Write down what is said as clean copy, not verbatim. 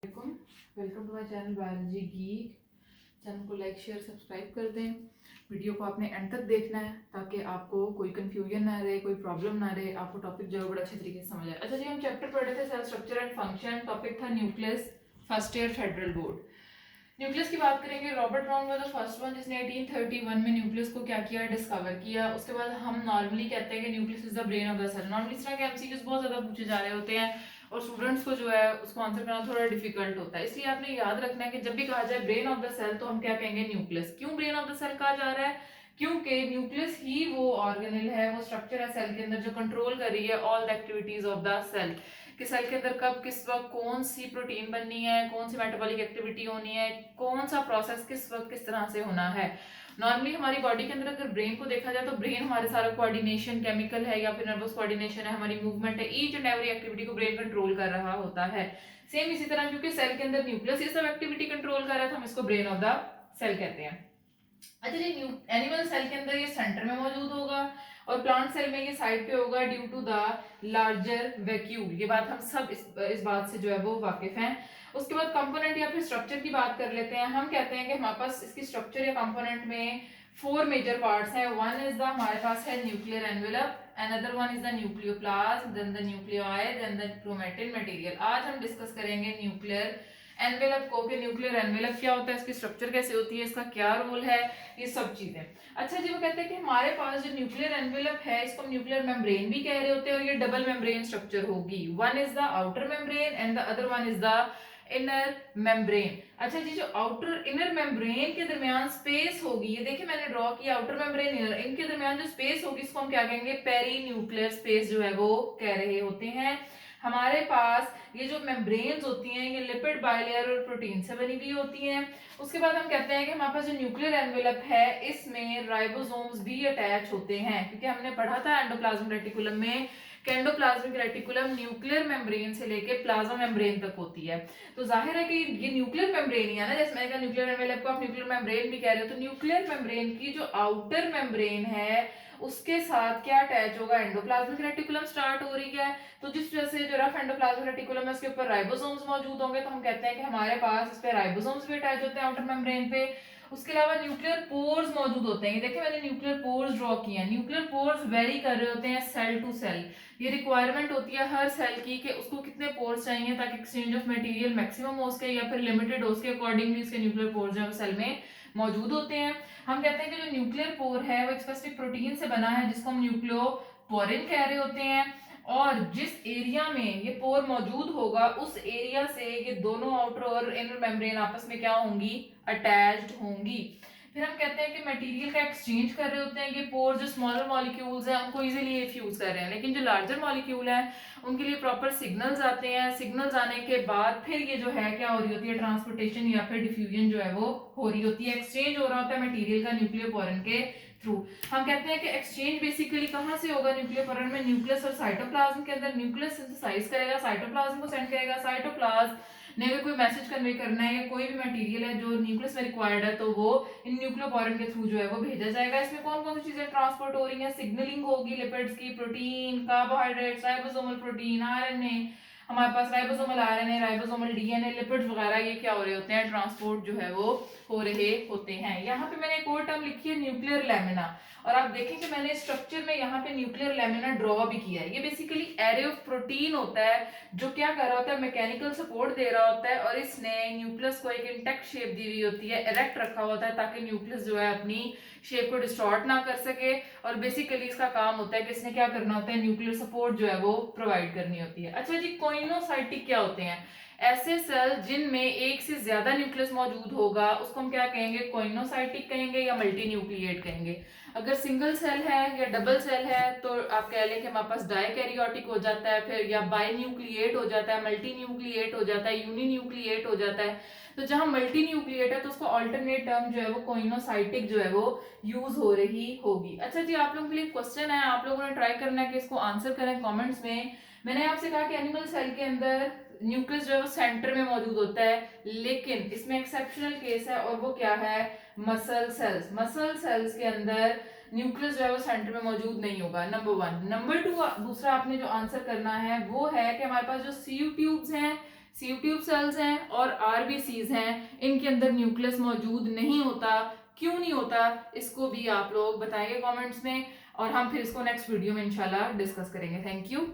Welcome to my channel biology geek. Channel को like share subscribe कर दें। Video को आपने एंड तक देखना है ताकि आपको कोई कंफ्यूजन ना रहे, कोई प्रॉब्लम ना रहे, आपको टॉपिक जो है बड़ा अच्छे तरीके से समझ आए। अच्छा जी, हम चैप्टर पढ़ रहे थे cell structure and function. Topic था nucleus, first year federal board. Nucleus की बात करेंगे। Robert Brown was the first one जिसने 1831 में न्यूक्लियस को क्या किया, डिस्कवर किया। उसके बाद हम नॉर्मली कहते हैं कि nucleus is the brain of the cell. Normally इस तरह के एमसीक्यूज बहुत ज्यादा पूछे जा रहे होते हैं और स्टूडेंट्स को जो है उसको आंसर करना थोड़ा डिफिकल्ट होता है, इसलिए आपने याद रखना है कि जब भी कहा जाए ब्रेन ऑफ द सेल तो हम क्या कहेंगे, न्यूक्लियस। क्यों ब्रेन ऑफ द सेल कहा जा रहा है? क्योंकि न्यूक्लियस ही वो ऑर्गेनल है, वो स्ट्रक्चर है सेल के अंदर जो कंट्रोल कर रही है all the activities of the cell. कि सेल के अंदर कब किस वक्त कौन सी प्रोटीन बननी है, कौन सी मेटाबॉलिक एक्टिविटी होनी है, कौन सा प्रोसेस किस वक्त किस तरह से होना है। नॉर्मली हमारी बॉडी के अंदर अगर ब्रेन को देखा जाए तो ब्रेन हमारे सारा कोऑर्डिनेशन केमिकल है या फिर नर्वस कोऑर्डिनेशन है, हमारी मूवमेंट है, ईच एंड एवरी एक्टिविटी को ब्रेन कंट्रोल कर रहा होता है। सेम इसी तरह क्योंकि सेल के अंदर न्यूक्लियस ये सब एक्टिविटी कंट्रोल कर रहा है तो हम इसको ब्रेन ऑफ द सेल कहते हैं। अच्छा जी, एनिमल सेल के अंदर ये सेंटर में मौजूद होगा और प्लांट सेल में ये साइड पे होगा due to the larger vacuole. ये बात हम सब इस बात से जो है वो वाकिफ हैं। उसके बाद कंपोनेंट या फिर स्ट्रक्चर की बात कर लेते हैं। हम कहते हैं कि हमारे पास इसकी स्ट्रक्चर या कंपोनेंट में 4 मेजर पार्ट्स हैं। वन इज द हमारे पास है nuclear envelope, another one is the nucleoplasm, then the nuclei, then the chromatin material। आज हम डिस्कस करेंगे न्यूक्लियर एनवेलप को, कि न्यूक्लियर एनवेलप क्या होता है, इसकी स्ट्रक्चर कैसे होती है, इसका क्या रोल है, ये सब चीजें। अच्छा जी, वो कहते हैं कि हमारे पास जो न्यूक्लियर एनवेलप है इसको न्यूक्लियर मेम्ब्रेन भी कह रहे होते हैं और ये डबल मेम्ब्रेन स्ट्रक्चर होगी। One is the outer membrane and the other one is the inner membrane. अच्छा जी, जो आउटर इनर मेम्ब्रेन के दरमियान स्पेस होगी, ये देखिए मैंने ड्रॉ किया, आउटर मेम्ब्रेन इनर, इनके दरमियान जो स्पेस होगी इसको हम क्या कहेंगे, पेरी न्यूक्लियर स्पेस जो है वो कह रहे होते हैं। हमारे पास ये जो मेम्ब्रेन्स होती हैं ये लिपिड, बाइलेयर और प्रोटीन से बनी हुई होती हैं। उसके बाद हम कहते हैं कि हमारे पास जो न्यूक्लियर एनवेलप है इसमें राइबोसोम्स भी अटैच होते हैं, क्योंकि हमने पढ़ा था एंडोप्लाज्मिक रेटिकुलम में कि एंडोप्लाज्मिक रेटिकुलम न्यूक्लियर मेम्ब्रेन से लेके प्लाज्मा मेम्ब्रेन तक होती है। तो जाहिर है कि ये न्यूक्लियर मेम्ब्रेन ही है ना, जैसे मैंने कहा न्यूक्लियर एनवेलप को आप न्यूक्लियर मेम्ब्रेन भी कह रहे हो, तो न्यूक्लियर मेम्ब्रेन की जो आउटर मेम्ब्रेन है उसके साथ क्या अटैच होगा, एंडोप्लाज्मिक रेटिकुलम स्टार्ट हो रही है। तो जिस वजह से जो रफ एंडोप्लाज्मिक रेटिकुलम है उसके ऊपर राइबोसोम्स मौजूद होंगे, तो हम कहते हैं कि हमारे पास इस पे राइबोसोम्स भी अटैच होते हैं आउटर मेम्ब्रेन पे। उसके अलावा न्यूक्लियर पोर्स मौजूद होते हैं। देखिए मैंने न्यूक्लियर पोर्स ड्रॉ किए हैं। न्यूक्लियर पोर्स वेरी कर रहे होते हैं सेल टू सेल। ये रिक्वायरमेंट होती है हर सेल की कि उसको कितने पोर्स चाहिए ताकि एक्सचेंज ऑफ मटेरियल मैक्सिमम हो सके या फिर लिमिटेड हो सके, अकॉर्डिंगली इसके न्यूक्लियर पोर्स जो है सेल में मौजूद होते हैं। हम कहते हैं कि जो न्यूक्लियर पोर है वो एक स्पेसिफिक प्रोटीन से बना है जिसको हम न्यूक्लियोपोरिन कह रहे होते हैं, और जिस एरिया में ये पोर मौजूद होगा उस एरिया से ये दोनों आउटर और इनर मेम्ब्रेन आपस में क्या होंगी, अटैच्ड होंगी। फिर हम कहते हैं कि मटेरियल का एक्सचेंज कर रहे होते हैं। ये पोर जो स्मॉलर मॉलिक्यूल्स हैं उनको इजीली फ्यूज कर रहे हैं, लेकिन जो लार्जर मॉलिक्यूल है उनके लिए प्रॉपर सिग्नल्स आते हैं। सिग्नल्स आने के बाद फिर ये जो है क्या हो रही होती है, ट्रांसपोर्टेशन या फिर डिफ्यूजन जो है वो हो रही होती है, एक्सचेंज हो रहा होता है मटेरियल का न्यूक्लियोपोरिन के थ्रू। हम कहते हैं कि एक्सचेंज बेसिकली कहाँ से होगा, न्यूक्लियोपोरिन में, न्यूक्लियस और साइटोप्लाज्म के अंदर। न्यूक्लियस सिंथेसाइज करेगा, साइटोप्लाज्म को सेंड करेगा, साइटोप्लाज्म ने अगर कोई मैसेज कन्वे करना है या कोई भी मटेरियल है जो न्यूक्लियस में रिक्वायर्ड है तो वो इन न्यूक्लियोपोरिन के थ्रू जो है वो भेजा जाएगा। इसमें कौन कौन सी चीजें ट्रांसपोर्ट हो रही हैं, सिग्नलिंग होगी लिपिड्स की, protein, carbohydrates, ribosomal protein, RNA, हमारे पास ribosomal RNA, ribosomal DNA, lipids वगैरह ये क्या हो रहे होते हैं, ट्रांसपोर्ट जो है वो हो रहे होते हैं। यहाँ पे मैंने एक और टर्म लिखी है न्यूक्लियर लेमिना, और आप देखें कि मैंने स्ट्रक्चर में यहाँ पे न्यूक्लियर लेमिना ड्रॉ भी किया है। ये बेसिकली एरे ऑफ प्रोटीन होता है जो क्या कर रहा होता है, मैकेनिकल सपोर्ट दे रहा होता है, और इसने न्यूक्लियस को एक इंटेक्ट शेप दी हुई होती है, इरेक्ट रखा होता है ताकि न्यूक्लियस जो है अपनी शेप को डिस्टॉर्ट ना कर सके। और बेसिकली इसका काम होता है कि इसने क्या करना होता है, न्यूक्लियर सपोर्ट जो है वो प्रोवाइड करनी होती है। अच्छा जी, कोइनोसाइटिक क्या होते हैं, ऐसे सेल जिनमें एक से ज्यादा न्यूक्लियस मौजूद होगा उसको हम क्या कहेंगे, कोइनोसाइटिक कहेंगे या मल्टी न्यूक्लिएट कहेंगे। अगर सिंगल सेल है या डबल सेल है तो आप कह लें कि हमारे पास डाइकैरियोटिक हो जाता है, फिर या बाई न्यूक्लिएट हो जाता है, मल्टी न्यूक्लिएट हो जाता है, यूनी न्यूक्लिएट हो जाता है। तो जहां मल्टी न्यूक्लिएट है तो उसको अल्टरनेट टर्म जो है वो कोइनोसाइटिक जो है वो यूज हो रही होगी। अच्छा जी, आप लोगों के लिए क्वेश्चन है, आप लोगों ने ट्राई करना है कि इसको आंसर करें कॉमेंट्स में। मैंने आपसे कहा कि एनिमल सेल के अंदर न्यूक्लियस जो है वो सेंटर में मौजूद होता है, लेकिन इसमें एक्सेप्शनल केस है और वो क्या है, मसल सेल्स। मसल सेल्स के अंदर न्यूक्लियस जो है वो सेंटर में मौजूद नहीं होगा, नंबर 1। नंबर 2, दूसरा आपने जो आंसर करना है वो है कि हमारे पास जो सीयू ट्यूब्स हैं सीव ट्यूब सेल्स हैं और आरबीसीज हैं, इनके अंदर न्यूक्लियस मौजूद नहीं होता। क्यों नहीं होता, इसको भी आप लोग बताएंगे कमेंट्स में, और हम फिर इसको नेक्स्ट वीडियो में इंशाल्लाह डिस्कस करेंगे। Thank you.